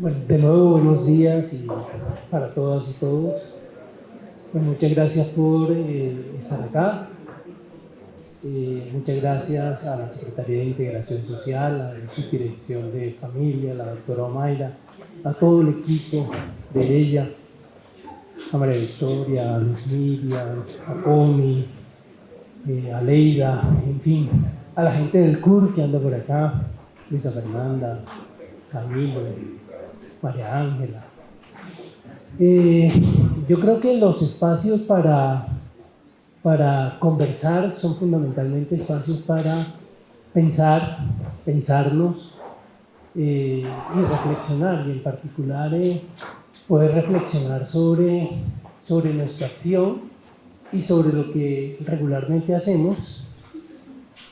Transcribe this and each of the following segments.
Bueno, de nuevo buenos días para todas y todos. Bueno, muchas gracias por estar acá. Muchas gracias a la Secretaría de Integración Social, a la Subdirección de Familia, a la doctora Omaira, a todo el equipo de ella, a María Victoria, a Luz Miriam, a Connie, a Leida, en fin, a la gente del CUR que anda por acá, Luisa Fernanda, Camilo, María Ángela. Yo creo que los espacios para conversar son fundamentalmente espacios para pensarnos y reflexionar, y en particular poder reflexionar sobre nuestra acción y sobre lo que regularmente hacemos,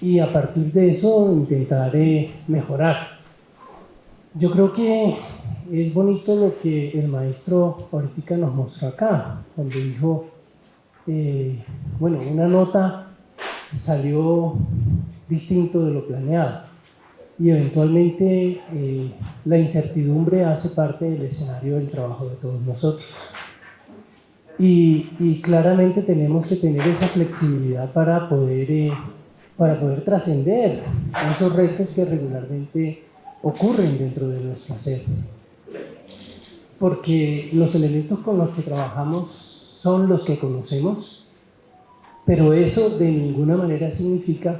y a partir de eso intentar mejorar. Yo creo que es bonito lo que el maestro ahorita nos mostró acá, cuando dijo, bueno, una nota salió distinto de lo planeado, y eventualmente la incertidumbre hace parte del escenario del trabajo de todos nosotros. Y claramente tenemos que tener esa flexibilidad para poder trascender esos retos que regularmente ocurren dentro de nuestro hacer. Porque los elementos con los que trabajamos son los que conocemos, pero eso de ninguna manera significa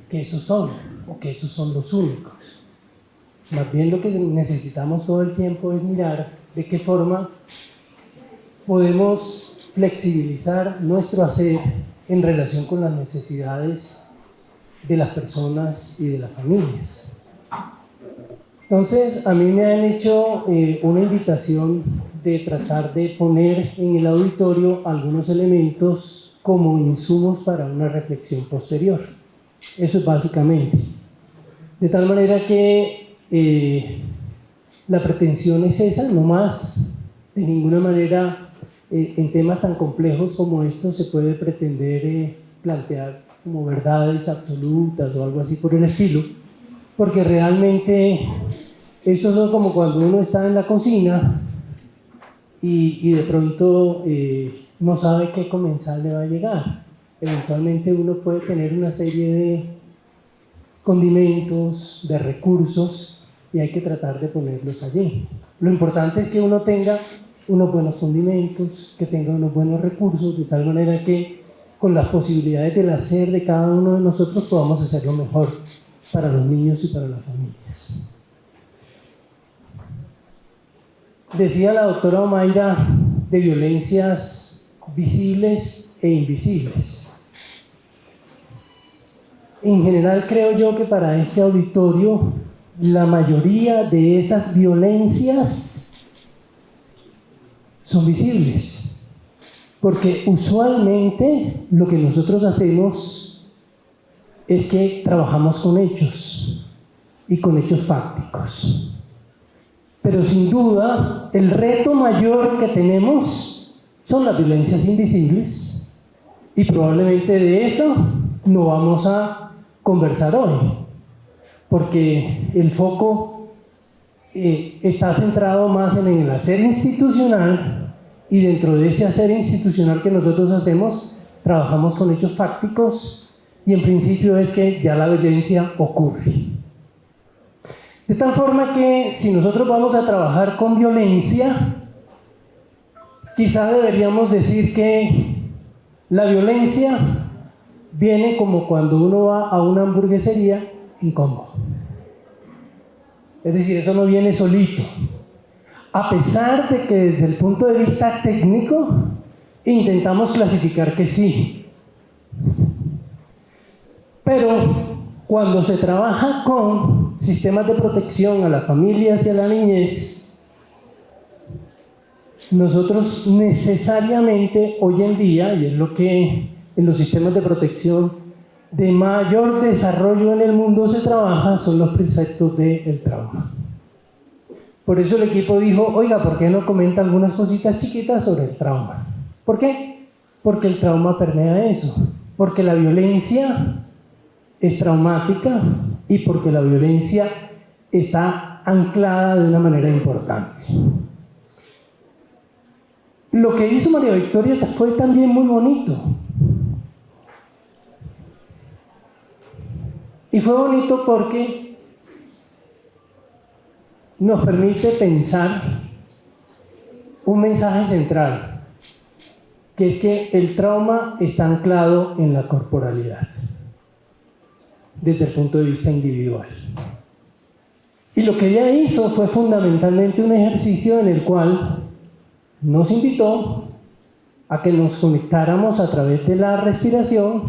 que esos son, o que esos son los únicos. Más bien lo que necesitamos todo el tiempo es mirar de qué forma podemos flexibilizar nuestro hacer en relación con las necesidades de las personas y de las familias. Entonces, a mí me han hecho una invitación de tratar de poner en el auditorio algunos elementos como insumos para una reflexión posterior. Eso es básicamente. De tal manera que la pretensión es esa, no más. De ninguna manera, en temas tan complejos como estos, se puede pretender plantear como verdades absolutas o algo así por el estilo, porque realmente estos son como cuando uno está en la cocina y de pronto no sabe qué comensal le va a llegar. Eventualmente uno puede tener una serie de condimentos, de recursos, y hay que tratar de ponerlos allí. Lo importante es que uno tenga unos buenos condimentos, que tenga unos buenos recursos, de tal manera que con las posibilidades del hacer de cada uno de nosotros podamos hacerlo mejor para los niños y para las familias. Decía la doctora Omaira de violencias visibles e invisibles. En general creo yo que para este auditorio la mayoría de esas violencias son visibles, porque usualmente lo que nosotros hacemos es que trabajamos con hechos y con hechos fácticos. Pero sin duda, el reto mayor que tenemos son las violencias invisibles, y probablemente de eso no vamos a conversar hoy, porque el foco está centrado más en el hacer institucional, y dentro de ese hacer institucional que nosotros hacemos, trabajamos con hechos fácticos, y en principio es que ya la violencia ocurre. De tal forma que si nosotros vamos a trabajar con violencia, quizá deberíamos decir que la violencia viene como cuando uno va a una hamburguesería incómodo. Es decir, eso no viene solito. A pesar de que desde el punto de vista técnico intentamos clasificar que sí. Pero cuando se trabaja con sistemas de protección a las familias y a la niñez, nosotros necesariamente hoy en día, y es lo que en los sistemas de protección de mayor desarrollo en el mundo se trabaja, son los preceptos del trauma. Por eso el equipo dijo, oiga, ¿por qué no comenta algunas cositas chiquitas sobre el trauma? ¿Por qué? Porque el trauma permea eso, porque la violencia es traumática y porque la violencia está anclada de una manera importante. Lo que hizo María Victoria fue también muy bonito. Y fue bonito porque nos permite pensar un mensaje central, que es que el trauma está anclado en la corporalidad, desde el punto de vista individual. Y lo que ella hizo fue fundamentalmente un ejercicio en el cual nos invitó a que nos conectáramos a través de la respiración,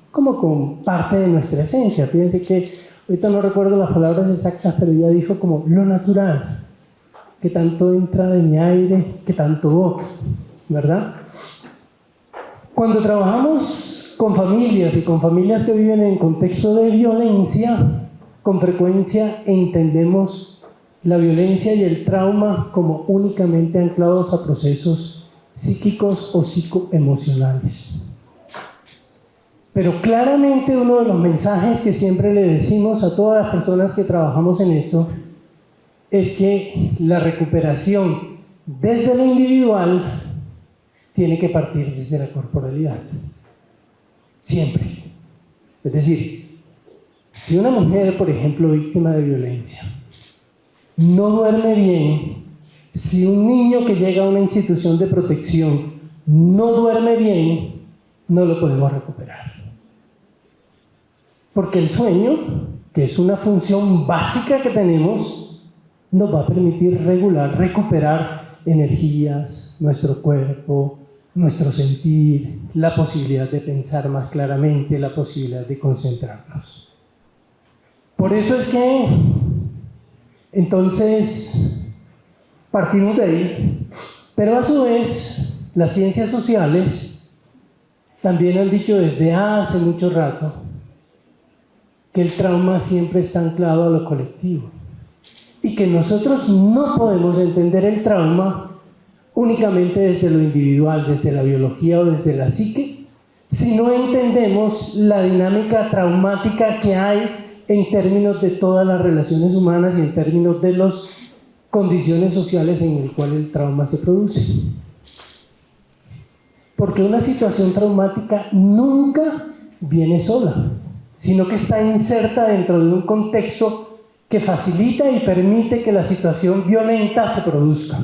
como con parte de nuestra esencia. Fíjense que ahorita no recuerdo las palabras exactas, pero ella dijo como lo natural, que tanto entra de mi aire, que tanto boca, ¿verdad? Cuando trabajamos con familias y con familias que viven en contexto de violencia, con frecuencia entendemos la violencia y el trauma como únicamente anclados a procesos psíquicos o psicoemocionales. Pero claramente uno de los mensajes que siempre le decimos a todas las personas que trabajamos en esto es que la recuperación desde lo individual tiene que partir desde la corporalidad. Siempre. Es decir, si una mujer, por ejemplo, víctima de violencia, no duerme bien, si un niño que llega a una institución de protección no duerme bien, no lo podemos recuperar. Porque el sueño, que es una función básica que tenemos, nos va a permitir recuperar energías, nuestro cuerpo, nuestro sentir, la posibilidad de pensar más claramente, la posibilidad de concentrarnos. Por eso es que, entonces, partimos de ahí, pero a su vez, las ciencias sociales también han dicho desde hace mucho rato que el trauma siempre está anclado a lo colectivo y que nosotros no podemos entender el trauma únicamente desde lo individual, desde la biología o desde la psique, si no entendemos la dinámica traumática que hay en términos de todas las relaciones humanas y en términos de las condiciones sociales en las cuales el trauma se produce. Porque una situación traumática nunca viene sola, sino que está inserta dentro de un contexto que facilita y permite que la situación violenta se produzca.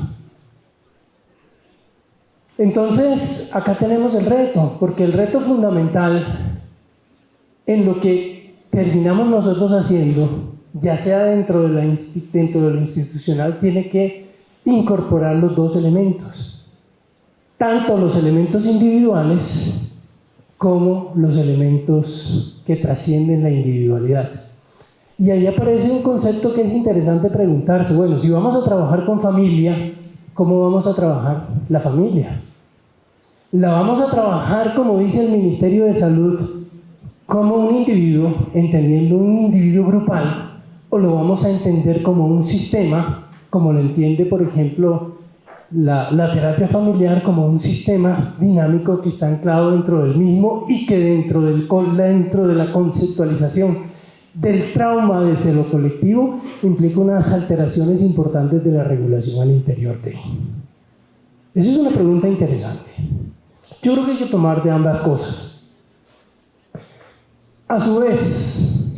Entonces, acá tenemos el reto, porque el reto fundamental en lo que terminamos nosotros haciendo, ya sea dentro de lo institucional, tiene que incorporar los dos elementos, tanto los elementos individuales como los elementos que trascienden la individualidad. Y ahí aparece un concepto que es interesante preguntarse. Bueno, si vamos a trabajar con familia, ¿cómo vamos a trabajar la familia? ¿La vamos a trabajar, como dice el Ministerio de Salud, como un individuo, entendiendo un individuo grupal, o lo vamos a entender como un sistema, como lo entiende, por ejemplo, la terapia familiar, como un sistema dinámico que está anclado dentro del mismo y que dentro de la conceptualización del trauma desde lo colectivo implica unas alteraciones importantes de la regulación al interior de él? Esa es una pregunta interesante. Yo creo que hay que tomar de ambas cosas. A su vez,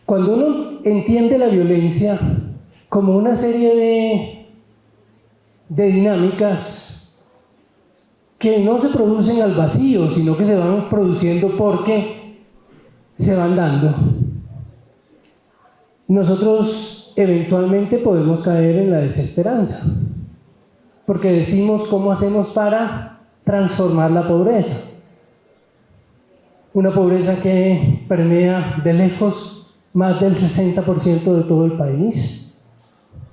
cuando uno entiende la violencia como una serie de dinámicas que no se producen al vacío, sino que se van produciendo porque se van dando, nosotros eventualmente podemos caer en la desesperanza, porque decimos ¿cómo hacemos para transformar la pobreza? Una pobreza que permea de lejos más del 60% de todo el país,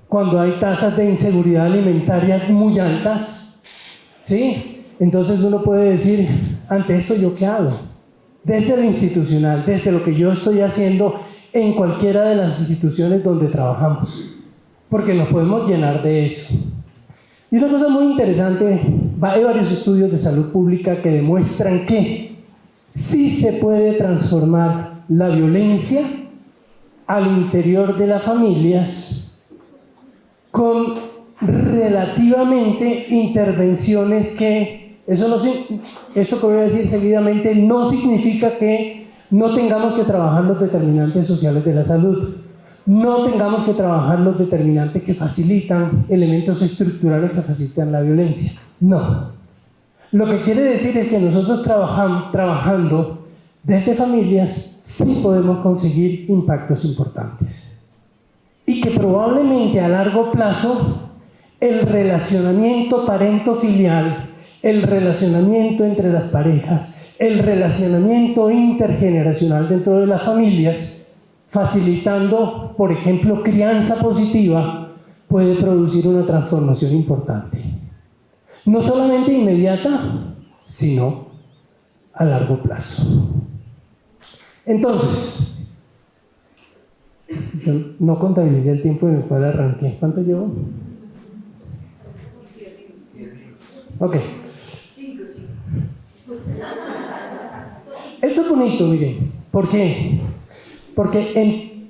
cuando hay tasas de inseguridad alimentaria muy altas, ¿sí? Entonces uno puede decir, ante esto ¿yo qué hago? Desde lo institucional, desde lo que yo estoy haciendo en cualquiera de las instituciones donde trabajamos, porque nos podemos llenar de eso. Y una cosa muy interesante, hay varios estudios de salud pública que demuestran que sí se puede transformar la violencia al interior de las familias con relativamente intervenciones que, esto que voy a decir seguidamente no significa que no tengamos que trabajar los determinantes sociales de la salud, no tengamos que trabajar los determinantes que facilitan, elementos estructurales que facilitan la violencia, no. Lo que quiere decir es que nosotros trabajando desde familias sí podemos conseguir impactos importantes y que probablemente a largo plazo el relacionamiento parento-filial, el relacionamiento entre las parejas, el relacionamiento intergeneracional dentro de las familias, facilitando, por ejemplo, crianza positiva, puede producir una transformación importante. No solamente inmediata, sino a largo plazo. Entonces, yo no contabilicé el tiempo en el cual arranqué. ¿Cuánto llevo? Ok. Esto es bonito, miren. ¿Por qué? Porque en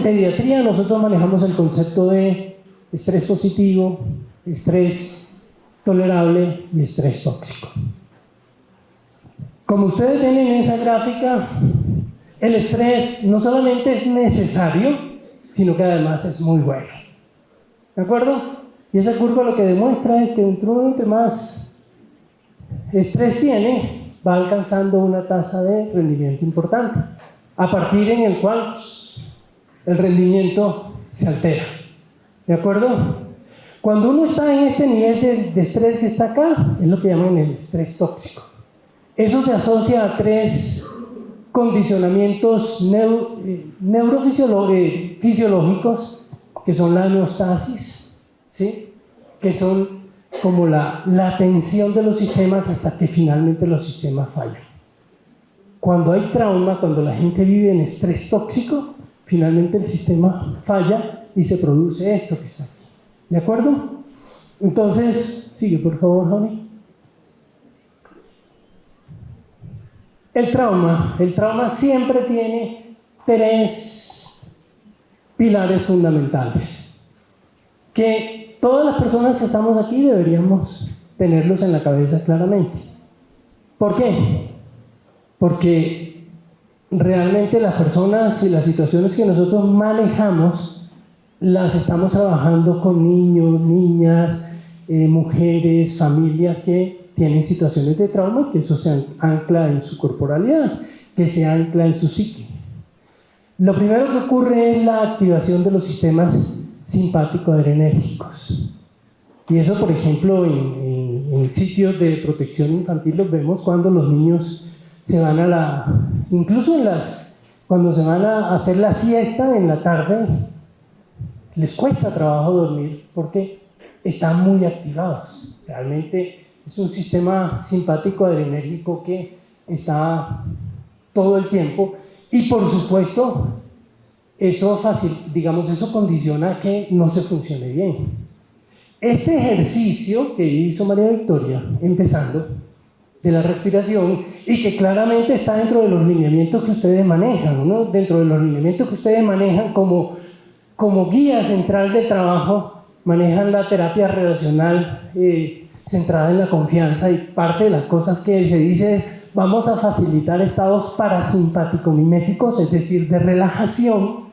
pediatría nosotros manejamos el concepto de estrés positivo, estrés tolerable y estrés tóxico. Como ustedes ven en esa gráfica, el estrés no solamente es necesario, sino que además es muy bueno. ¿De acuerdo? Y esa curva lo que demuestra es que entre más estrés tiene, va alcanzando una tasa de rendimiento importante, a partir en el cual el rendimiento se altera. ¿De acuerdo? Cuando uno está en este nivel de estrés que está acá, es lo que llaman el estrés tóxico. Eso se asocia a 3 condicionamientos neurofisiológicos, que son la homeostasis, ¿sí? Que son como la tensión de los sistemas hasta que finalmente los sistemas fallan. Cuando hay trauma, cuando la gente vive en estrés tóxico, finalmente el sistema falla y se produce esto que está aquí. ¿De acuerdo? Entonces, sigue por favor, Javi. El trauma siempre tiene 3 pilares fundamentales que todas las personas que estamos aquí deberíamos tenerlos en la cabeza claramente. ¿Por qué? Porque realmente las personas y las situaciones que nosotros manejamos las estamos trabajando con niños, niñas, mujeres, familias que tienen situaciones de trauma y que eso se ancla en su corporalidad, que se ancla en su psique. Lo primero que ocurre es la activación de los sistemas simpático-adrenérgicos. Y eso, por ejemplo, en sitios de protección infantil los vemos cuando los niños se van incluso cuando se van a hacer la siesta en la tarde, les cuesta trabajo dormir porque están muy activados. Realmente es un sistema simpático adrenérgico que está todo el tiempo y por supuesto eso condiciona que no se funcione bien. Este ejercicio que hizo María Victoria, empezando de la respiración y que claramente está dentro de los lineamientos que ustedes manejan, ¿no? Dentro de los lineamientos que ustedes manejan como guía central de trabajo, manejan la terapia relacional centrada en la confianza, y parte de las cosas que se dice es vamos a facilitar estados parasimpático-miméticos, es decir, de relajación,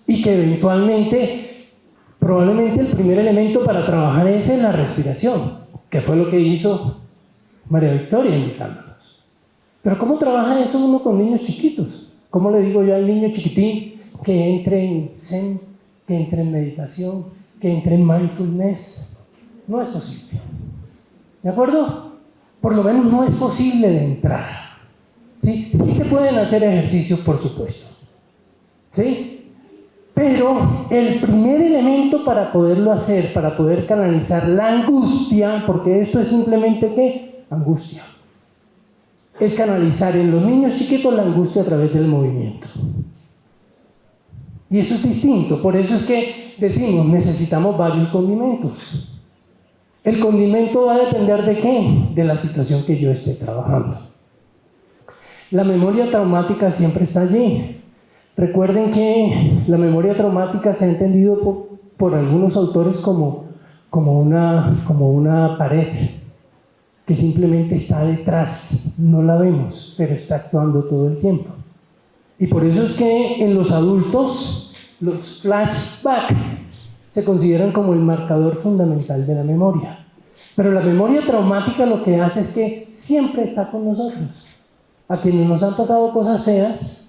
y que eventualmente, probablemente el primer elemento para trabajar es la respiración, que fue lo que hizo María Victoria invitándonos. Pero ¿cómo trabaja eso uno con niños chiquitos? ¿Cómo le digo yo al niño chiquitín que entre en Zen, que entre en meditación, que entre en mindfulness? No es posible. ¿De acuerdo? Por lo menos no es posible de entrada. ¿Sí? Sí se pueden hacer ejercicios, por supuesto. ¿Sí? Pero el primer elemento para poderlo hacer, para poder canalizar la angustia, porque esto es simplemente ¿qué? Angustia. Es canalizar en los niños chiquitos la angustia a través del movimiento. Y eso es distinto, por eso es que decimos, necesitamos varios condimentos. El condimento va a depender de qué, de la situación que yo esté trabajando. La memoria traumática siempre está allí. Recuerden que la memoria traumática se ha entendido por algunos autores como una pared que simplemente está detrás, no la vemos, pero está actuando todo el tiempo. Y por eso es que en los adultos los flashbacks se consideran como el marcador fundamental de la memoria. Pero la memoria traumática lo que hace es que siempre está con nosotros. A quienes nos han pasado cosas feas,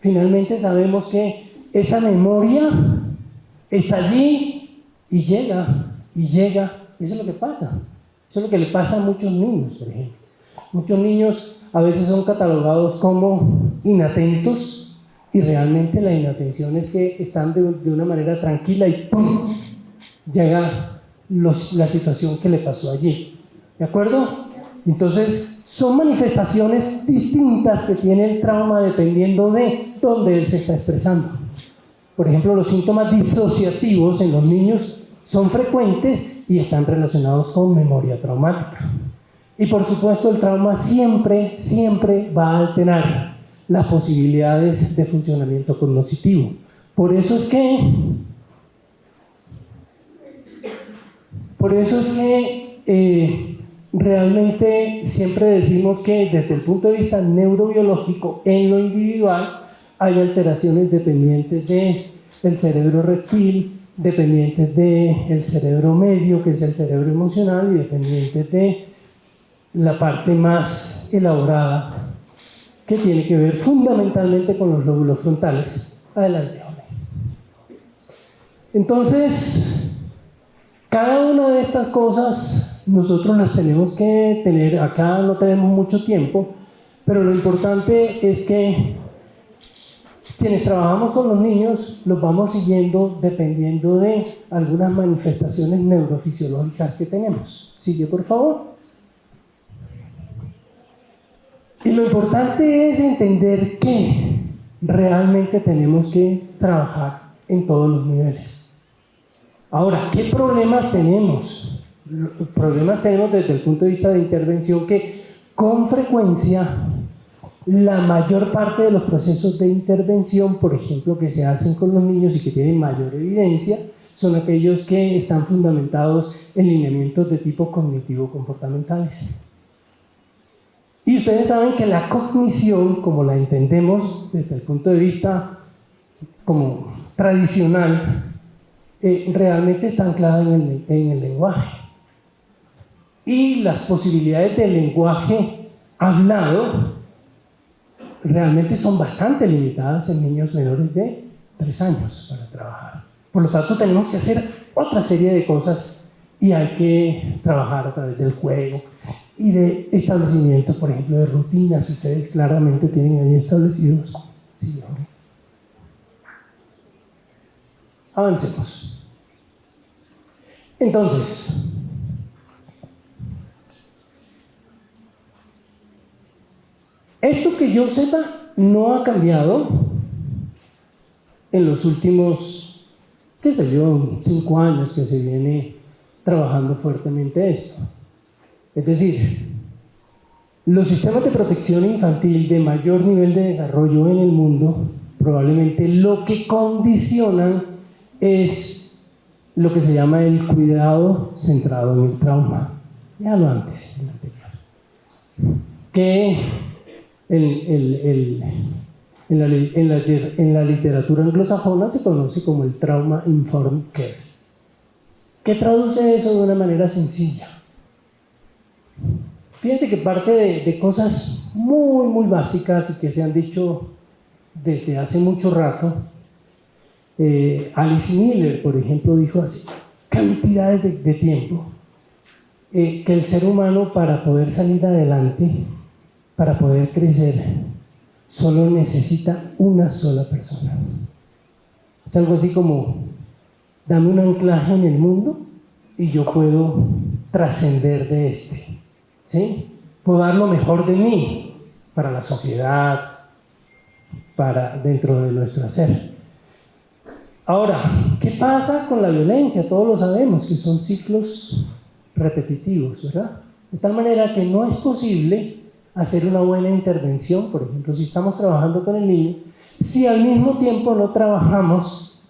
finalmente sabemos que esa memoria está allí y llega, y llega. Eso es lo que pasa. Eso es lo que le pasa a muchos niños, por ejemplo. Muchos niños a veces son catalogados como inatentos y realmente la inatención es que están de una manera tranquila y ¡pum! Llega la situación que le pasó allí. ¿De acuerdo? Entonces, son manifestaciones distintas que tiene el trauma dependiendo de dónde él se está expresando. Por ejemplo, los síntomas disociativos en los niños son frecuentes y están relacionados con memoria traumática. Y por supuesto, el trauma siempre va a alterar las posibilidades de funcionamiento cognitivo. Por eso es que realmente siempre decimos que desde el punto de vista neurobiológico, en lo individual, hay alteraciones dependientes del cerebro reptil, dependientes del cerebro medio, que es el cerebro emocional, y dependientes de la parte más elaborada, que tiene que ver fundamentalmente con los lóbulos frontales. Adelante, Jorge. Entonces, cada una de estas cosas nosotros las tenemos que tener. Acá no tenemos mucho tiempo, pero lo importante es que quienes trabajamos con los niños los vamos siguiendo dependiendo de algunas manifestaciones neurofisiológicas que tenemos. Sigue, por favor. Y lo importante es entender que realmente tenemos que trabajar en todos los niveles. Ahora, ¿qué problemas tenemos? Problemas tenemos desde el punto de vista de intervención que con frecuencia la mayor parte de los procesos de intervención, por ejemplo, que se hacen con los niños y que tienen mayor evidencia, son aquellos que están fundamentados en lineamientos de tipo cognitivo-comportamentales. Y ustedes saben que la cognición, como la entendemos desde el punto de vista como tradicional, realmente está anclada en el lenguaje. Y las posibilidades del lenguaje hablado realmente son bastante limitadas en niños menores de 3 años para trabajar. Por lo tanto, tenemos que hacer otra serie de cosas y hay que trabajar a través del juego y de establecimiento, por ejemplo, de rutinas. Ustedes claramente tienen ahí establecidos. Sí, ¿no? Avancemos. Entonces, esto que yo sepa no ha cambiado en los últimos, 5 años que se viene trabajando fuertemente esto. Es decir, los sistemas de protección infantil de mayor nivel de desarrollo en el mundo probablemente lo que condicionan es lo que se llama el cuidado centrado en el trauma. Ya lo antes, el anterior. Que en la literatura anglosajona se conoce como el Trauma Informed Care. ¿Qué traduce eso de una manera sencilla? Fíjense que parte de cosas muy básicas y que se han dicho desde hace mucho rato. Alice Miller, por ejemplo, dijo así, cantidades de tiempo, que el ser humano, para poder salir adelante, para poder crecer, solo necesita una sola persona. Es algo así como, dame un anclaje en el mundo y yo puedo trascender de este. ¿Sí? Puedo dar lo mejor de mí para la sociedad, para dentro de nuestro ser. Ahora, ¿qué pasa con la violencia? Todos lo sabemos, que son ciclos repetitivos, ¿verdad? De tal manera que no es posible hacer una buena intervención. Por ejemplo, si estamos trabajando con el niño si al mismo tiempo no trabajamos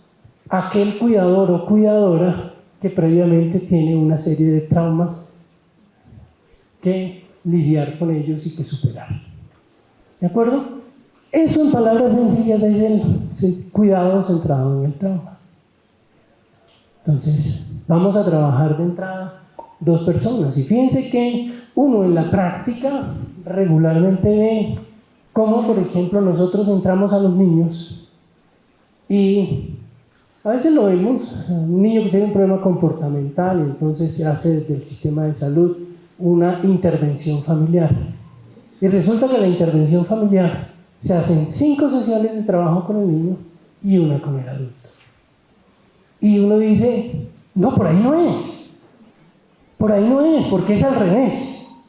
aquel cuidador o cuidadora que previamente tiene una serie de traumas que lidiar con ellos y que superar? ¿De acuerdo? Eso en palabras sencillas es el cuidado centrado en el trauma. Entonces, vamos a trabajar de entrada 2 personas. Y fíjense que uno en la práctica regularmente ve cómo, por ejemplo, nosotros entramos a los niños y a veces lo vemos, un niño que tiene un problema comportamental, y entonces se hace desde el sistema de salud una intervención familiar. Y resulta que la intervención familiar se hacen 5 sesiones de trabajo con el niño y 1 con el adulto. Y uno dice, no, por ahí no es. Por ahí no es, porque es al revés.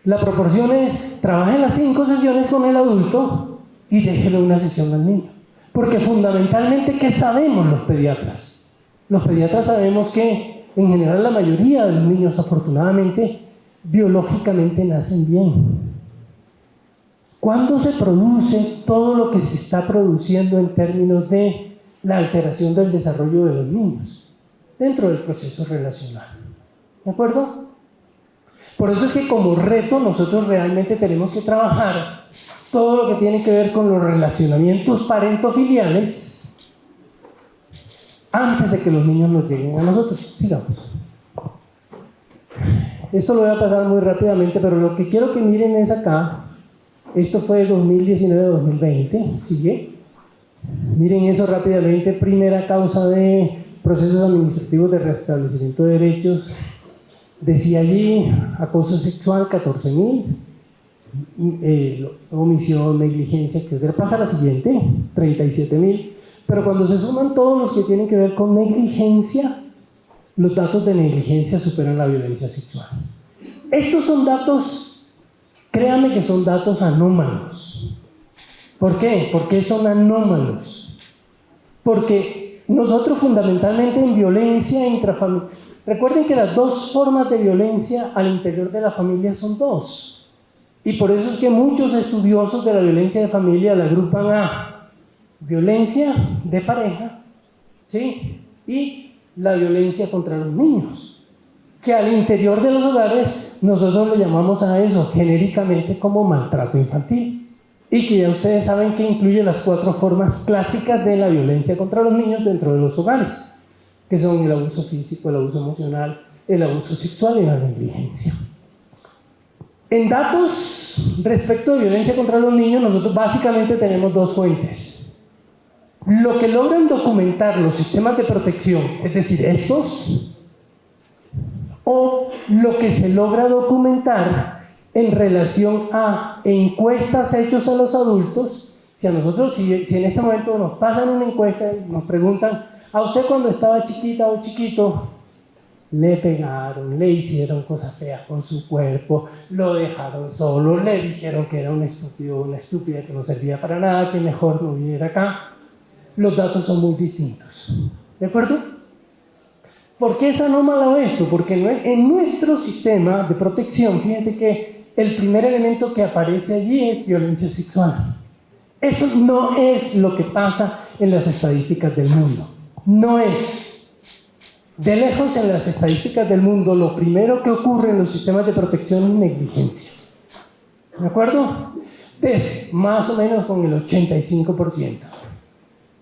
La proporción es, trabaje las 5 sesiones con el adulto y déjele una sesión al niño. Porque fundamentalmente, ¿qué sabemos los pediatras? Los pediatras sabemos que, en general, la mayoría de los niños, afortunadamente, biológicamente nacen bien. ¿Cuándo se produce todo lo que se está produciendo en términos de la alteración del desarrollo de los niños? Dentro del proceso relacional. ¿De acuerdo? Por eso es que como reto nosotros realmente tenemos que trabajar todo lo que tiene que ver con los relacionamientos parentofiliales antes de que los niños nos lleguen a nosotros. Sigamos. Esto lo voy a pasar muy rápidamente, pero lo que quiero que miren es acá. Esto fue 2019-2020. ¿Sigue? Miren eso rápidamente. Primera causa de procesos administrativos de restablecimiento de derechos. Decía allí acoso sexual 14,000, omisión, negligencia, etc. Pasa la siguiente, 37,000. Pero cuando se suman todos los que tienen que ver con negligencia, los datos de negligencia superan la violencia sexual. Estos son datos, créanme que son datos anómalos. ¿Por qué? ¿Por qué son anómalos? Porque nosotros fundamentalmente en violencia intrafamiliar, recuerden que las 2 formas de violencia al interior de la familia son 2. Y por eso es que muchos estudiosos de la violencia de familia la agrupan a violencia de pareja, ¿sí? Y la violencia contra los niños, que al interior de los hogares nosotros le llamamos a eso genéricamente como maltrato infantil. Y que ya ustedes saben que incluye las 4 formas clásicas de la violencia contra los niños dentro de los hogares, que son el abuso físico, el abuso emocional, el abuso sexual y la negligencia. En datos respecto de violencia contra los niños, nosotros básicamente tenemos 2 fuentes. Lo que logran documentar los sistemas de protección, es decir, estos, o lo que se logra documentar en relación a encuestas hechas a los adultos. Si a nosotros, si en este momento nos pasan una encuesta y nos preguntan, a usted cuando estaba chiquita o chiquito, le pegaron, le hicieron cosas feas con su cuerpo, lo dejaron solo, le dijeron que era un estúpido o una estúpida que no servía para nada, que mejor no viniera acá. Los datos son muy distintos. ¿De acuerdo? ¿Por qué es anómalo esto? Porque en nuestro sistema de protección, fíjense que el primer elemento que aparece allí es violencia sexual. Eso no es lo que pasa en las estadísticas del mundo. No es. De lejos, en las estadísticas del mundo, lo primero que ocurre en los sistemas de protección es negligencia. ¿De acuerdo? Es más o menos con el 85%.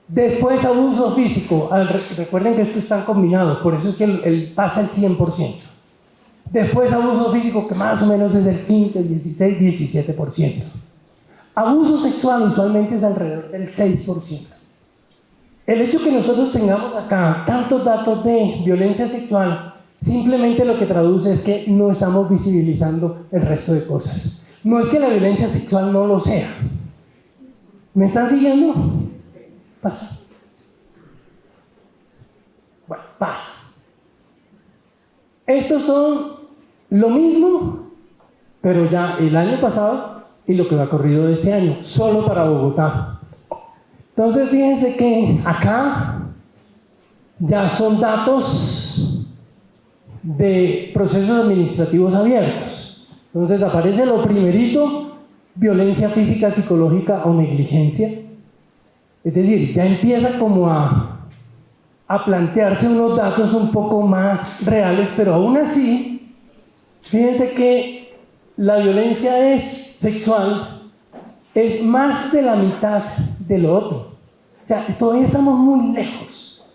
Después, abuso físico. Recuerden que estos están combinados, por eso es que pasa el 100%. Después, abuso físico, que más o menos es el 15, 16, 17%. Abuso sexual usualmente es alrededor del 6%. El hecho que nosotros tengamos acá tantos datos de violencia sexual simplemente lo que traduce es que no estamos visibilizando el resto de cosas. No es que la violencia sexual no lo sea. ¿Me están siguiendo? Pasa. Bueno, pasa. Estos son lo mismo, pero ya el año pasado y lo que va corrido de este año, solo para Bogotá. Entonces fíjense que acá ya son datos de procesos administrativos abiertos. Entonces aparece lo primerito, violencia física, psicológica o negligencia. Es decir, ya empieza como a plantearse unos datos un poco más reales, pero aún así, fíjense que la violencia sexual es más de la mitad de lo otro. O sea, todavía estamos muy lejos,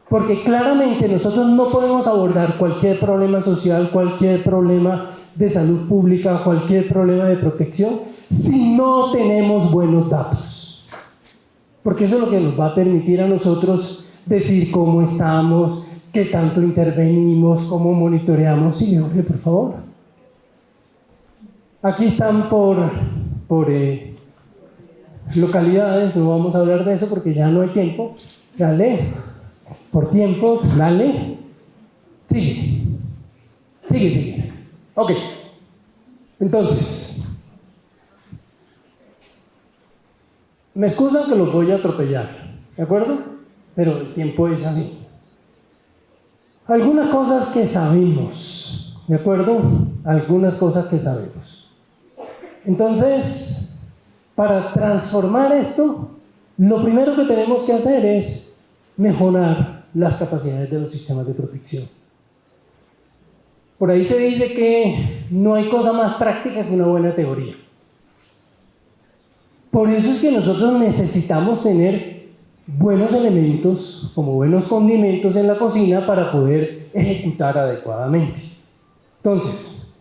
porque claramente nosotros no podemos abordar cualquier problema social, cualquier problema de salud pública, cualquier problema de protección, si no tenemos buenos datos. Porque eso es lo que nos va a permitir a nosotros decir cómo estamos, qué tanto intervenimos, cómo monitoreamos. Sí, Jorge, por favor. Aquí están por localidades, no vamos a hablar de eso porque ya no hay tiempo. Dale, por tiempo, dale. Sigue. Ok, entonces, me excusan que los voy a atropellar, ¿de acuerdo? Pero el tiempo es así. Algunas cosas que sabemos, ¿de acuerdo? Algunas cosas que sabemos. Entonces, para transformar esto, lo primero que tenemos que hacer es mejorar las capacidades de los sistemas de protección. Por ahí se dice que no hay cosa más práctica que una buena teoría. Por eso es que nosotros necesitamos tener buenos elementos, como buenos condimentos en la cocina para poder ejecutar adecuadamente. Entonces,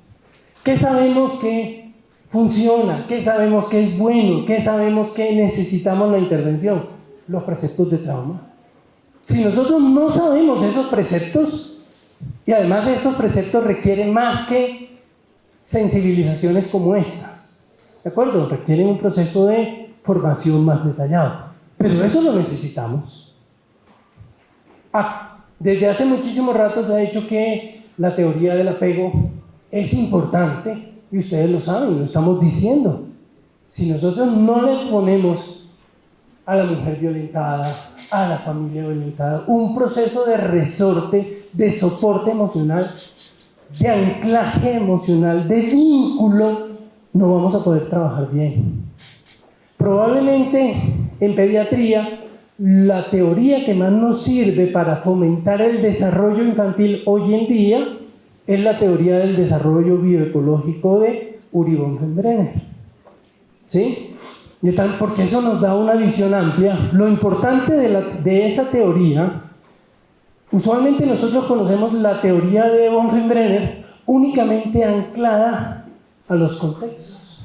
¿qué sabemos que funciona? ¿Qué sabemos que es bueno? ¿Qué sabemos que necesitamos la intervención? Los preceptos de trauma. Si nosotros no sabemos esos preceptos, y además estos preceptos requieren más que sensibilizaciones como estas, ¿de acuerdo? Requieren un proceso de formación más detallado, pero eso lo necesitamos. Desde hace muchísimo rato se ha dicho que la teoría del apego es importante, y ustedes lo saben, lo estamos diciendo. Si nosotros no le ponemos a la mujer violentada, a la familia violentada, un proceso de resorte, de soporte emocional, de anclaje emocional, de vínculo, no vamos a poder trabajar bien. Probablemente en pediatría la teoría que más nos sirve para fomentar el desarrollo infantil hoy en día es la teoría del desarrollo bioecológico de Uri von Fenbrenner. ¿Sí? Y tal, porque eso nos da una visión amplia. Lo importante de esa teoría, usualmente nosotros conocemos la teoría de von Fenbrenner únicamente anclada a los contextos.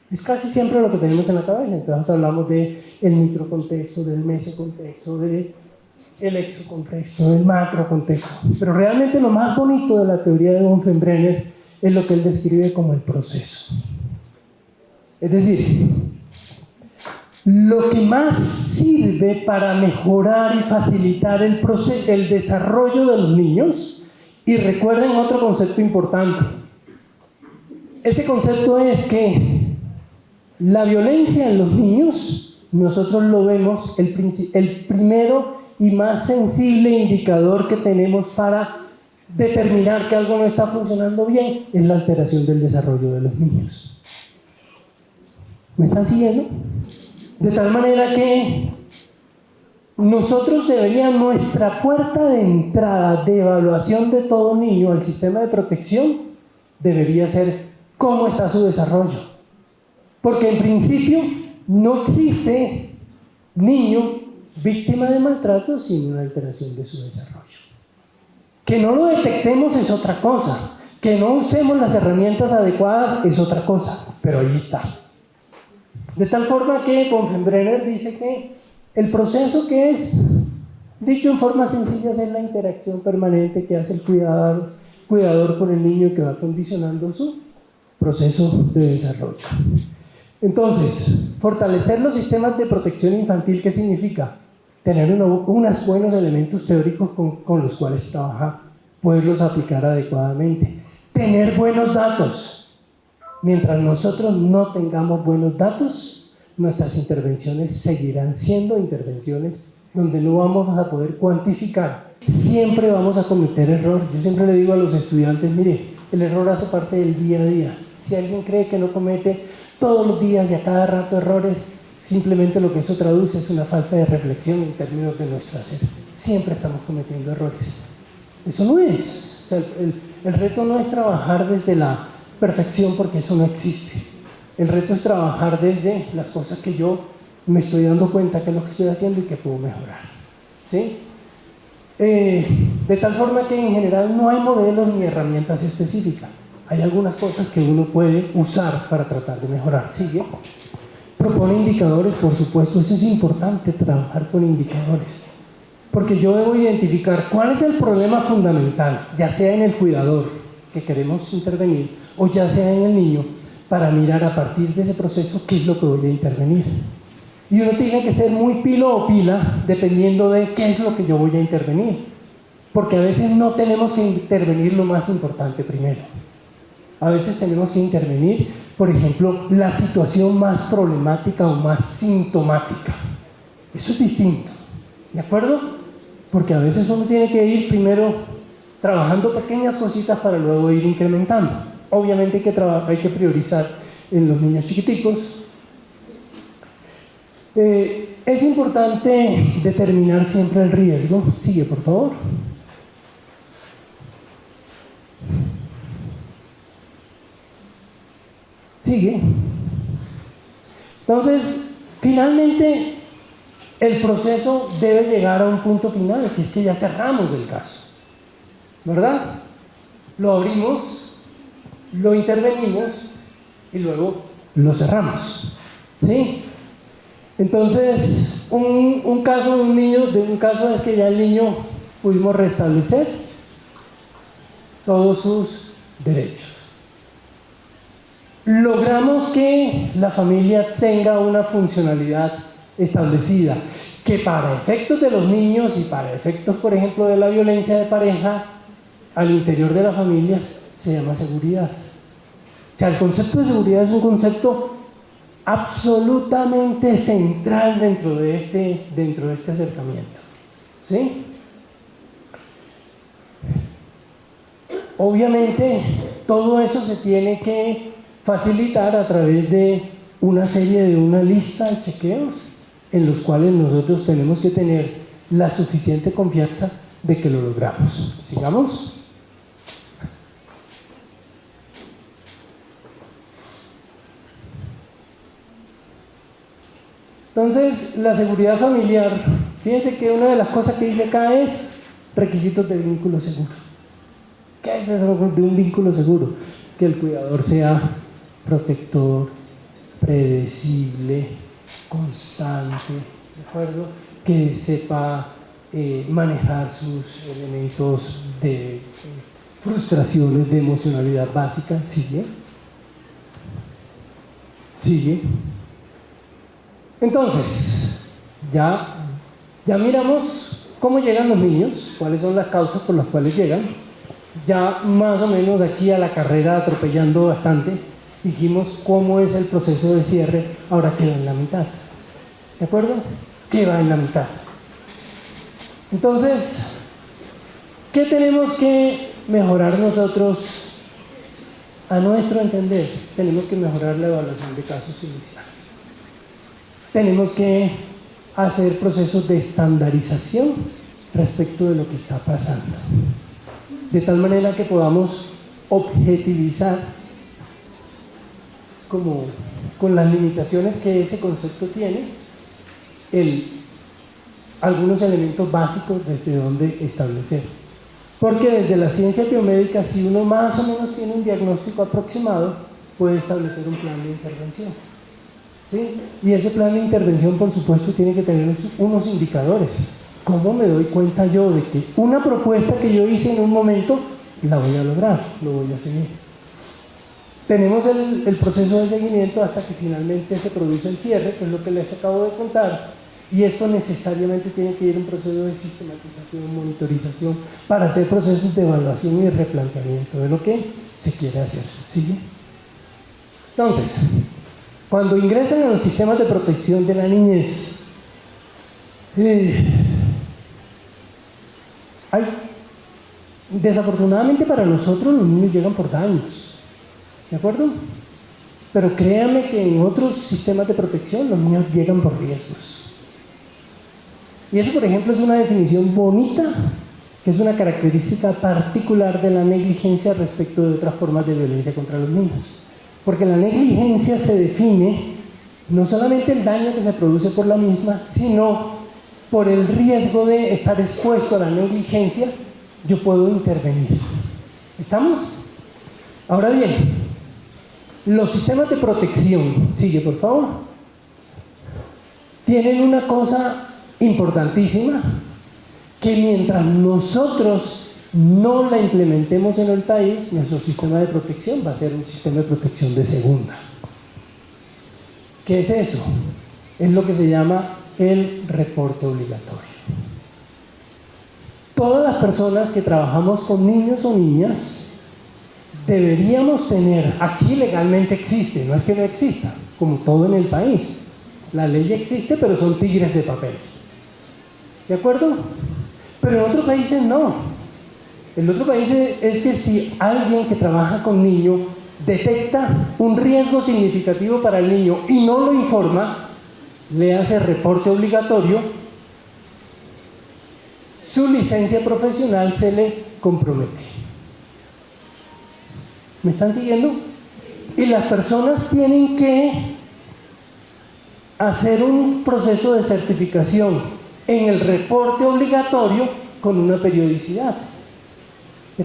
Es casi siempre lo que tenemos en la cabeza. Entonces hablamos del microcontexto, del mesocontexto, del exocontexto, del macrocontexto. Pero realmente lo más bonito de la teoría de von Fenbrenner es lo que él describe como el proceso. Es decir, lo que más sirve para mejorar y facilitar el desarrollo de los niños, y recuerden otro concepto importante, ese concepto es que la violencia en los niños, nosotros lo vemos, el primero y más sensible indicador que tenemos para determinar que algo no está funcionando bien, es la alteración del desarrollo de los niños. ¿Me están siguiendo? De tal manera que nosotros deberíamos, nuestra puerta de entrada de evaluación de todo niño al sistema de protección debería ser cómo está su desarrollo. Porque en principio no existe niño víctima de maltrato sin una alteración de su desarrollo. Que no lo detectemos es otra cosa. Que no usemos las herramientas adecuadas es otra cosa. Pero ahí está. De tal forma que von Fenbrenner dice que el proceso que es, dicho en forma sencilla, es la interacción permanente que hace el cuidador con el niño, que va condicionando su proceso de desarrollo. Entonces, fortalecer los sistemas de protección infantil, ¿qué significa? Tener unos buenos elementos teóricos con los cuales trabajar, poderlos aplicar adecuadamente. Tener buenos datos. Mientras nosotros no tengamos buenos datos, nuestras intervenciones seguirán siendo intervenciones donde no vamos a poder cuantificar. Siempre vamos a cometer error. Yo siempre le digo a los estudiantes, mire, el error hace parte del día a día. Si alguien cree que no comete todos los días y a cada rato errores, simplemente lo que eso traduce es una falta de reflexión en términos de nuestro hacer. Siempre estamos cometiendo errores. Eso no es. O sea, el reto no es trabajar desde la perfección, porque eso no existe. El reto es trabajar desde las cosas que yo me estoy dando cuenta que es lo que estoy haciendo y que puedo mejorar. ¿Sí? De tal forma que en general no hay modelos ni herramientas específicas. Hay algunas cosas que uno puede usar para tratar de mejorar. ¿Sigue? Propone indicadores, por supuesto. Eso es importante, trabajar con indicadores. Porque yo debo identificar cuál es el problema fundamental, ya sea en el cuidador que queremos intervenir o ya sea en el niño, para mirar a partir de ese proceso qué es lo que voy a intervenir. Y uno tiene que ser muy pilo o pila dependiendo de qué es lo que yo voy a intervenir. Porque a veces no tenemos que intervenir lo más importante primero. A veces tenemos que intervenir, por ejemplo, la situación más problemática o más sintomática. Eso es distinto, ¿de acuerdo? Porque a veces uno tiene que ir primero trabajando pequeñas cositas para luego ir incrementando. Obviamente hay que priorizar en los niños chiquiticos. Es importante determinar siempre el riesgo. Sigue, por favor. Sigue. Entonces, finalmente, el proceso debe llegar a un punto final, que es que ya cerramos el caso, ¿verdad? Lo abrimos, lo intervenimos y luego lo cerramos, ¿sí? Entonces, un caso de un caso es que ya el niño pudimos restablecer todos sus derechos. Logramos que la familia tenga una funcionalidad establecida, que para efectos de los niños y para efectos, por ejemplo, de la violencia de pareja, al interior de las familias se llama seguridad. O sea, el concepto de seguridad es un concepto absolutamente central dentro de este acercamiento. ¿Sí? Obviamente, todo eso se tiene que facilitar a través de una lista de chequeos en los cuales nosotros tenemos que tener la suficiente confianza de que lo logramos. ¿Sigamos? Entonces, la seguridad familiar, fíjense que una de las cosas que dice acá es requisitos de vínculo seguro. ¿Qué es eso de un vínculo seguro? Que el cuidador sea protector, predecible, constante, ¿de acuerdo? Que sepa manejar sus elementos de frustraciones, de emocionalidad básica. ¿Sigue? ¿Sigue? Entonces, ya miramos cómo llegan los niños, cuáles son las causas por las cuales llegan. Ya más o menos aquí a la carrera, atropellando bastante, dijimos cómo es el proceso de cierre. Ahora queda en la mitad, ¿de acuerdo? Queda en la mitad. Entonces, ¿qué tenemos que mejorar nosotros? A nuestro entender, tenemos que mejorar la evaluación de casos iniciales. Tenemos que hacer procesos de estandarización respecto de lo que está pasando, de tal manera que podamos objetivizar con las limitaciones que ese concepto tiene algunos elementos básicos desde donde establecer. Porque desde la ciencia biomédica, si uno más o menos tiene un diagnóstico aproximado, puede establecer un plan de intervención. ¿Sí? Y ese plan de intervención, por supuesto, tiene que tener unos indicadores. ¿Cómo me doy cuenta yo de que una propuesta que yo hice en un momento la voy a lograr, lo voy a seguir? Tenemos el proceso de seguimiento hasta que finalmente se produce el cierre, que es lo que les acabo de contar, y esto necesariamente tiene que ir un proceso de sistematización, monitorización, para hacer procesos de evaluación y replanteamiento de lo que se quiere hacer. ¿Sigue? Entonces, cuando ingresan a los sistemas de protección de la niñez, desafortunadamente para nosotros los niños llegan por daños, ¿de acuerdo? Pero créanme que en otros sistemas de protección los niños llegan por riesgos. Y eso, por ejemplo, es una definición bonita, que es una característica particular de la negligencia respecto de otras formas de violencia contra los niños. Porque la negligencia se define no solamente el daño que se produce por la misma, sino por el riesgo de estar expuesto a la negligencia, yo puedo intervenir. ¿Estamos? Ahora bien, los sistemas de protección, sigue por favor, tienen una cosa importantísima, que mientras nosotros no la implementemos en el país, nuestro sistema de protección va a ser un sistema de protección de segunda. ¿Qué es eso? Es lo que se llama el reporte obligatorio. Todas las personas que trabajamos con niños o niñas deberíamos tener, aquí legalmente existe, no es que no exista, como todo en el país, la ley existe, pero son tigres de papel, ¿de acuerdo? Pero en otros países no. En otros países es que si alguien que trabaja con niños detecta un riesgo significativo para el niño y no lo informa, le hace reporte obligatorio, su licencia profesional se le compromete. ¿Me están siguiendo? Y las personas tienen que hacer un proceso de certificación en el reporte obligatorio con una periodicidad.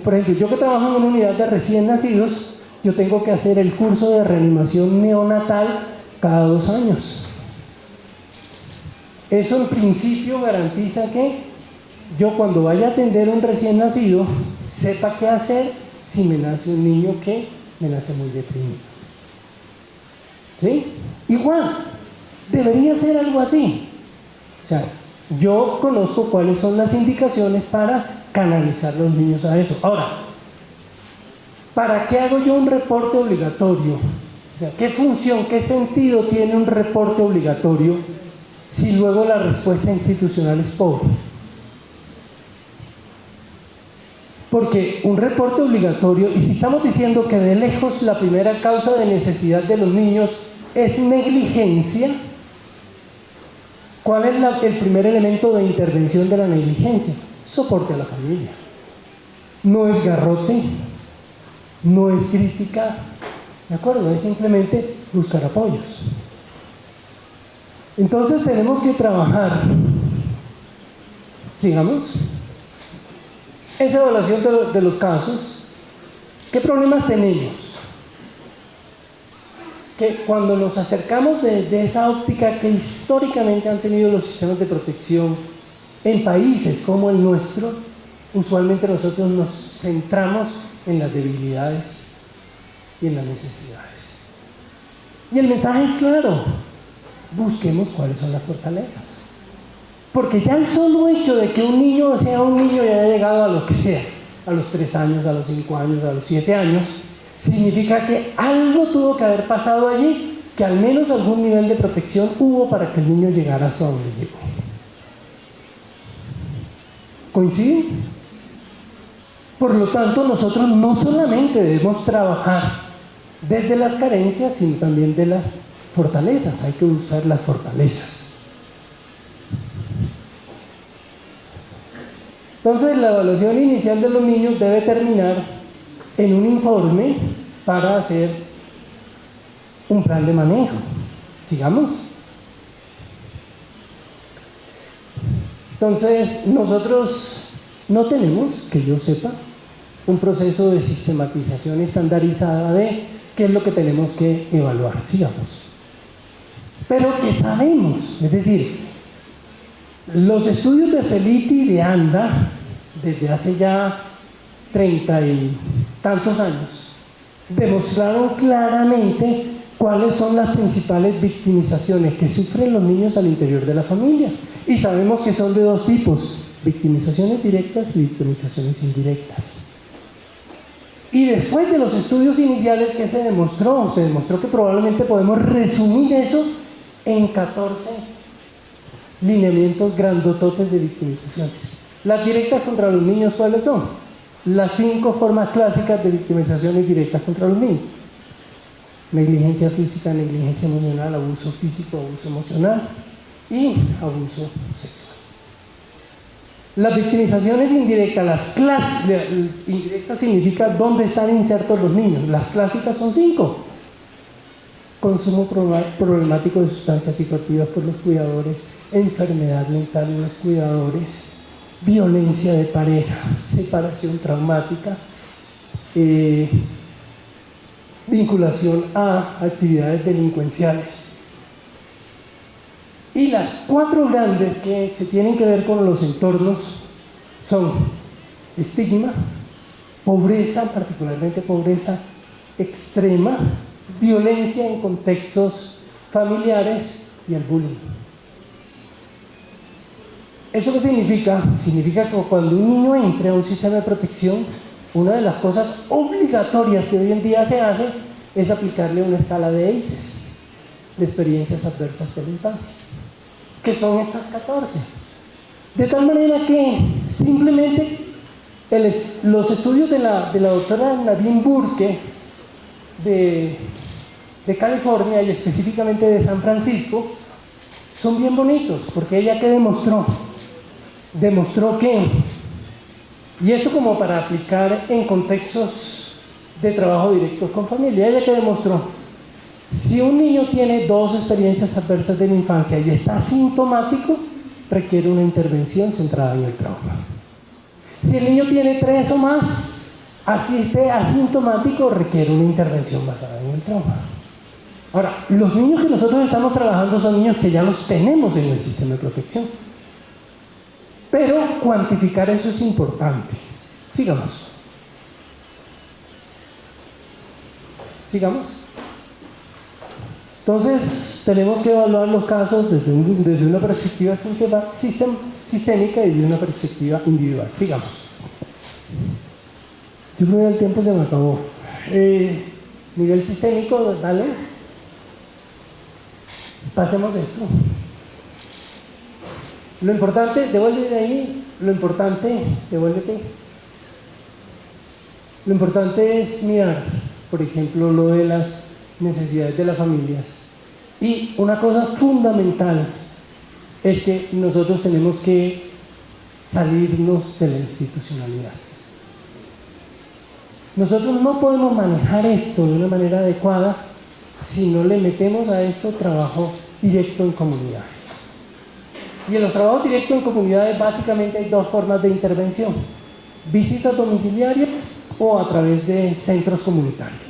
Por ejemplo, yo que trabajo en una unidad de recién nacidos, yo tengo que hacer el curso de reanimación neonatal cada 2 años. Eso en principio garantiza que yo cuando vaya a atender a un recién nacido sepa qué hacer si me nace un niño que me nace muy deprimido. ¿Sí? Igual, debería ser algo así. O sea, yo conozco cuáles son las indicaciones para canalizar a los niños a eso. Ahora, ¿para qué hago yo un reporte obligatorio? O sea, ¿qué función, qué sentido tiene un reporte obligatorio si luego la respuesta institucional es pobre? Porque un reporte obligatorio, y si estamos diciendo que de lejos la primera causa de necesidad de los niños es negligencia, ¿cuál es el primer elemento de intervención de la negligencia? Soporte a la familia. No es garrote, no es crítica, ¿de acuerdo? Es simplemente buscar apoyos. Entonces tenemos que trabajar, sigamos, esa evaluación de los casos. ¿Qué problemas tenemos? Que cuando nos acercamos de esa óptica que históricamente han tenido los sistemas de protección en países como el nuestro, usualmente nosotros nos centramos en las debilidades y en las necesidades. Y el mensaje es claro: busquemos cuáles son las fortalezas. Porque ya el solo hecho de que un niño sea un niño y haya llegado a lo que sea, a los 3 años, a los 5 años, a los 7 años, significa que algo tuvo que haber pasado allí, que al menos algún nivel de protección hubo para que el niño llegara hasta donde llegó. ¿Coinciden? Por lo tanto, nosotros no solamente debemos trabajar desde las carencias, sino también de las fortalezas. Hay que buscar las fortalezas. Entonces, la evaluación inicial de los niños debe terminar en un informe para hacer un plan de manejo. Sigamos. Entonces, nosotros no tenemos, que yo sepa, un proceso de sistematización estandarizada de qué es lo que tenemos que evaluar. Sigamos. Pero que sabemos, es decir, los estudios de Felitti y de Anda, desde hace ya 30 y tantos años, demostraron claramente cuáles son las principales victimizaciones que sufren los niños al interior de la familia. Y sabemos que son de 2 tipos: victimizaciones directas y victimizaciones indirectas. Y después de los estudios iniciales, ¿qué se demostró? Se demostró que probablemente podemos resumir eso en 14 lineamientos grandototes de victimizaciones. Las directas contra los niños, ¿cuáles son? Las 5 formas clásicas de victimizaciones directas contra los niños. negligencia física, negligencia emocional, abuso físico, abuso emocional y abuso sexual. Las victimizaciones indirectas, las clases, indirectas significa dónde están insertos los niños. Las clásicas son 5. Consumo problemático de sustancias psicoactivas por los cuidadores, enfermedad mental en los cuidadores, violencia de pareja, separación traumática, vinculación a actividades delincuenciales. Y las 4 grandes que se tienen que ver con los entornos son estigma, pobreza, particularmente pobreza extrema, violencia en contextos familiares y el bullying. ¿Eso qué significa? Significa que cuando un niño entre a un sistema de protección, una de las cosas obligatorias que hoy en día se hace es aplicarle una escala de ACEs, de experiencias adversas de la infancia, que son estas 14. De tal manera que simplemente los estudios de la doctora Nadine Burke de California y específicamente de San Francisco son bien bonitos, porque ella que demostró que, y esto como para aplicar en contextos de trabajo directo con familia, ella que demostró, si un niño tiene 2 experiencias adversas de la infancia y está asintomático, requiere una intervención centrada en el trauma. Si el niño tiene 3 o más, así sea asintomático, requiere una intervención basada en el trauma. Ahora, los niños que nosotros estamos trabajando son niños que ya los tenemos en el sistema de protección. Pero cuantificar eso es importante. Sigamos. Entonces, tenemos que evaluar los casos desde una perspectiva sistémica y de una perspectiva individual. Sigamos. Yo creo que el tiempo se me acabó. Nivel sistémico, dale. Pasemos esto. Lo importante, devuelve de ahí, devuélvete. Lo importante es mirar, por ejemplo, lo de las necesidades de las familias. Y una cosa fundamental es que nosotros tenemos que salirnos de la institucionalidad. Nosotros no podemos manejar esto de una manera adecuada si no le metemos a esto trabajo directo en comunidades. Y en los trabajos directos en comunidades básicamente hay 2 formas de intervención: visitas domiciliarias o a través de centros comunitarios.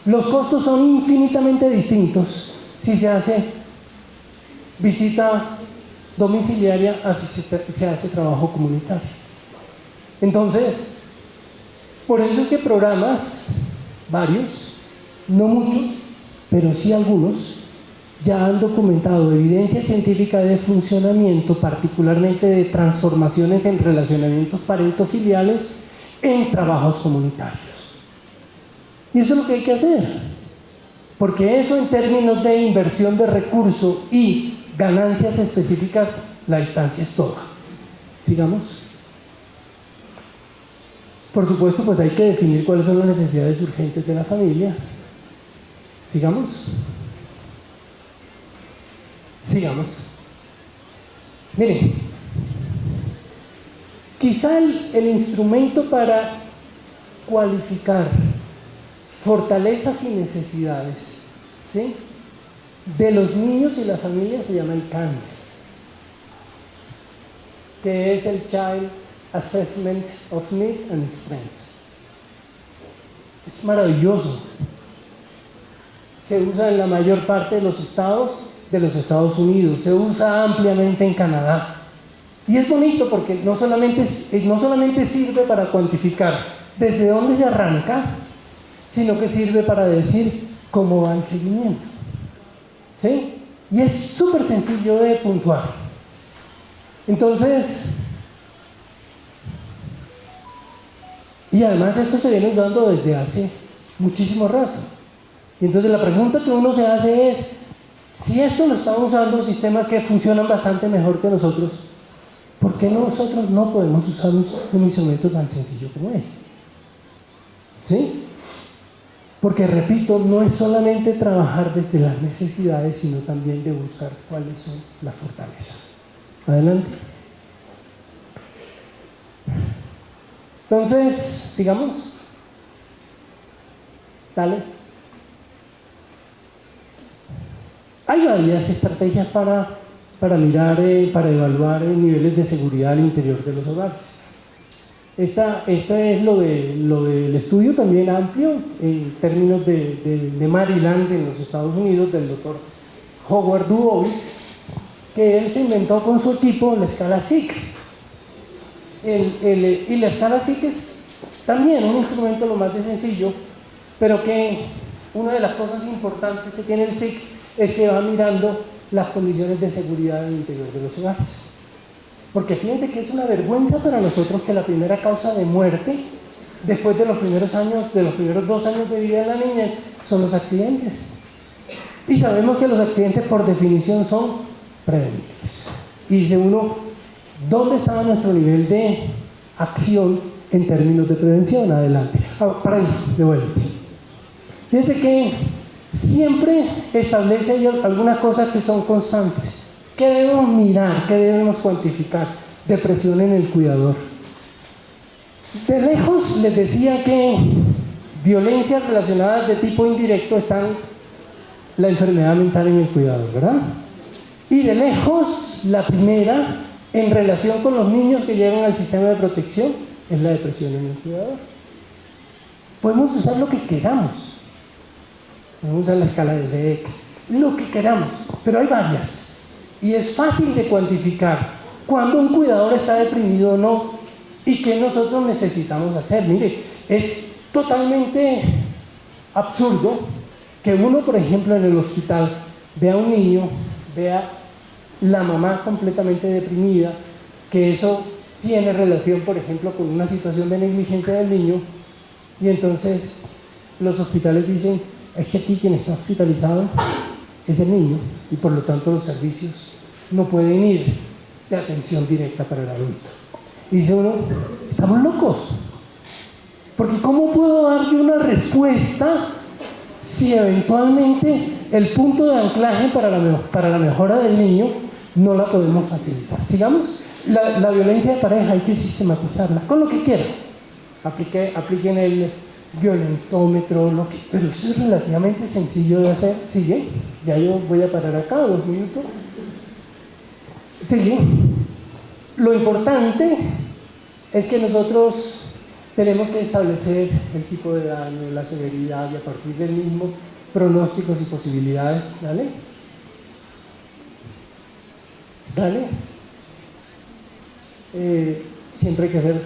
Los costos son infinitamente distintos si se hace visita domiciliaria a si se hace trabajo comunitario. Entonces, por eso es que programas, varios, no muchos, pero sí algunos, ya han documentado evidencia científica de funcionamiento, particularmente de transformaciones en relacionamientos parentofiliales en trabajos comunitarios. Y eso es lo que hay que hacer, porque eso en términos de inversión de recursos y ganancias específicas, la distancia es toda. Sigamos. Por supuesto, pues hay que definir cuáles son las necesidades urgentes de la familia. Sigamos. Miren, quizá el instrumento para cualificar fortalezas y necesidades, ¿sí?, de los niños y las familias se llama el CANS, que es el Child Assessment of Need and Strength. Es maravilloso. Se usa en la mayor parte de los estados de los Estados Unidos, se usa ampliamente en Canadá. Y es bonito porque no solamente sirve para cuantificar desde dónde se arranca, sino que sirve para decir cómo va el seguimiento. ¿Sí? Y es súper sencillo de puntuar. Entonces, y además esto se viene usando desde hace muchísimo rato. Y entonces la pregunta que uno se hace es, si esto lo están usando sistemas que funcionan bastante mejor que nosotros, ¿por qué nosotros no podemos usar un instrumento tan sencillo como este? ¿Sí? Porque repito, no es solamente trabajar desde las necesidades, sino también de buscar cuáles son las fortalezas. Adelante. Entonces, sigamos. Dale. Hay varias estrategias para mirar, para evaluar niveles de seguridad al interior de los hogares. Esta es lo del estudio también amplio en términos de Maryland, en los Estados Unidos, del doctor Howard Dubois, que él se inventó con su equipo la escala SIC. Y la escala SIC es también un instrumento lo más de sencillo, pero que una de las cosas importantes que tiene el SIC es que va mirando las condiciones de seguridad en el interior de los hogares. Porque fíjense que es una vergüenza para nosotros que la primera causa de muerte después de los primeros 2 años de vida de la niñez son los accidentes. Y sabemos que los accidentes por definición son prevenibles. Y dice uno, ¿dónde estaba nuestro nivel de acción en términos de prevención? Adelante. Para ahí, de vuelta. Fíjense que siempre establece algunas cosas que son constantes. ¿Qué debemos mirar? ¿Qué debemos cuantificar? Depresión en el cuidador. De lejos les decía que violencias relacionadas de tipo indirecto están la enfermedad mental en el cuidador, ¿verdad? Y de lejos, la primera, en relación con los niños que llegan al sistema de protección, es la depresión en el cuidador. Podemos usar lo que queramos. Podemos usar la escala de Beck, lo que queramos, pero hay varias. Y es fácil de cuantificar cuando un cuidador está deprimido o no y qué nosotros necesitamos hacer. Mire, es totalmente absurdo que uno, por ejemplo, en el hospital vea a un niño, vea la mamá completamente deprimida, que eso tiene relación, por ejemplo, con una situación de negligencia del niño, y entonces los hospitales dicen, es que aquí quien está hospitalizado es el niño, y por lo tanto los servicios no pueden ir de atención directa para el adulto. Y dice uno, estamos locos, porque ¿cómo puedo dar yo una respuesta si eventualmente el punto de anclaje para la mejora del niño no la podemos facilitar? Sigamos, la violencia de pareja hay que sistematizarla, con lo que quieran. Apliquen el violentómetro, pero eso es relativamente sencillo de hacer. Sigue, ya yo voy a parar acá, 2 minutos. Sigue. Lo importante es que nosotros tenemos que establecer el tipo de daño, la severidad y a partir del mismo pronósticos y posibilidades. Dale. Siempre hay que hacer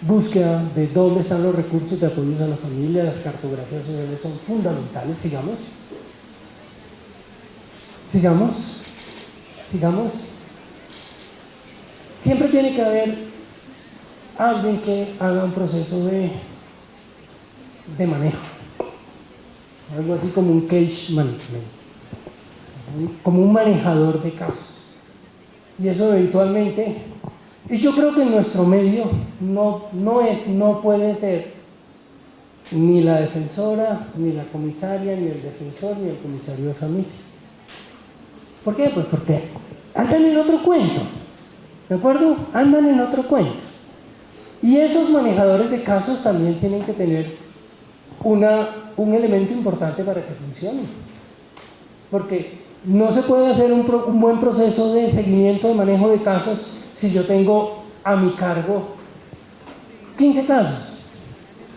búsqueda de dónde están los recursos de apoyo a la familia. Las cartografías sociales son fundamentales. Sigamos. Siempre tiene que haber alguien que haga un proceso de manejo, algo así como un case management, como un manejador de casos. Y eso eventualmente, y yo creo que en nuestro medio no puede ser ni la defensora, ni la comisaria, ni el defensor, ni el comisario de familia. ¿Por qué? Pues porque andan en otro cuento, ¿de acuerdo? Andan en otro cuento. Y esos manejadores de casos también tienen que tener un elemento importante para que funcione. Porque no se puede hacer un buen proceso de seguimiento de manejo de casos si yo tengo a mi cargo 15 casos.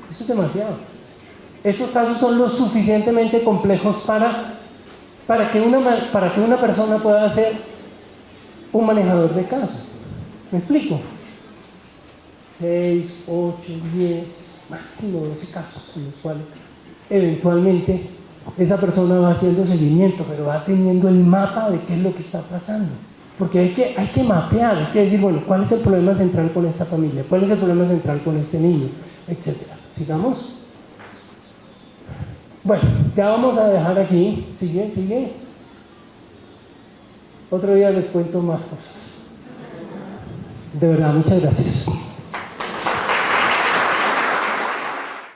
Eso es demasiado. Estos casos son lo suficientemente complejos para que una persona pueda ser un manejador de casos. ¿Me explico? 6, 8, 10, máximo 12 casos en los cuales eventualmente esa persona va haciendo seguimiento, pero va teniendo el mapa de qué es lo que está pasando. Porque hay que mapear, hay que decir, bueno, ¿cuál es el problema central con esta familia? ¿Cuál es el problema central con este niño? Etcétera. ¿Sigamos? Bueno, ya vamos a dejar aquí. Sigue. Otro día les cuento más cosas. De verdad, muchas gracias.